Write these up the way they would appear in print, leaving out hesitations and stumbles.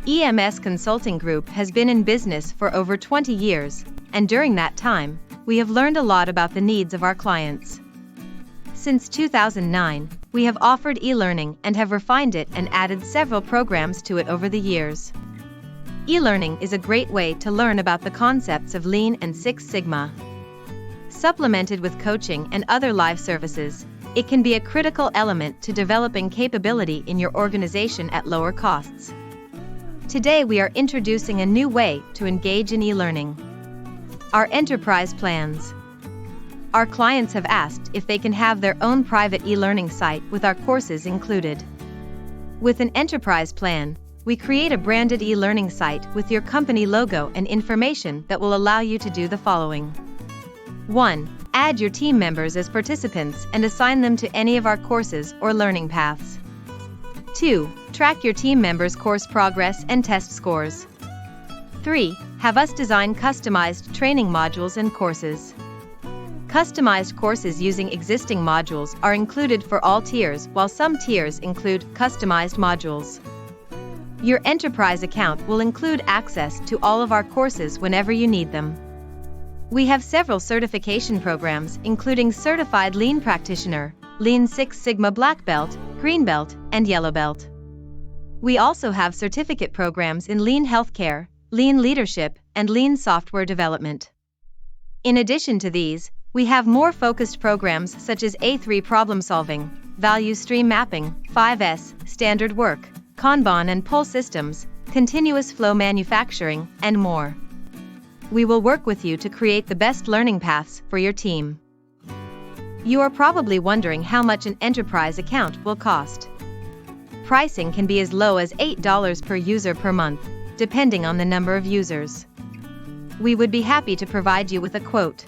EMS Consulting Group has been in business for over 20 years, and during that time, we have learned a lot about the needs of our clients. Since 2009, we have offered e-learning and have refined it and added several programs to it over the years. E-learning is a great way to learn about the concepts of Lean and Six Sigma. Supplemented with coaching and other live services, it can be a critical element to developing capability in your organization at lower costs. Today we are introducing a new way to engage in e-learning. Our enterprise plans. Our clients have asked if they can have their own private e-learning site with our courses included. With an enterprise plan, we create a branded e-learning site with your company logo and information that will allow you to do the following. 1. Add your team members as participants and assign them to any of our courses or learning paths. 2. Track your team members' course progress and test scores. 3. Have us design customized training modules and courses. Customized courses using existing modules are included for all tiers, while some tiers include customized modules. Your enterprise account will include access to all of our courses whenever you need them. We have several certification programs including Certified Lean Practitioner, Lean Six Sigma Black Belt, Green Belt, and Yellow Belt. We also have certificate programs in Lean Healthcare, Lean Leadership, and Lean Software Development. In addition to these, we have more focused programs such as A3 Problem Solving, Value Stream Mapping, 5S, Standard Work, Kanban and Pull Systems, Continuous Flow Manufacturing, and more. We will work with you to create the best learning paths for your team. You are probably wondering how much an enterprise account will cost. Pricing can be as low as $8 per user per month, depending on the number of users. We would be happy to provide you with a quote.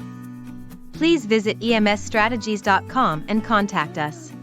Please visit emsstrategies.com and contact us.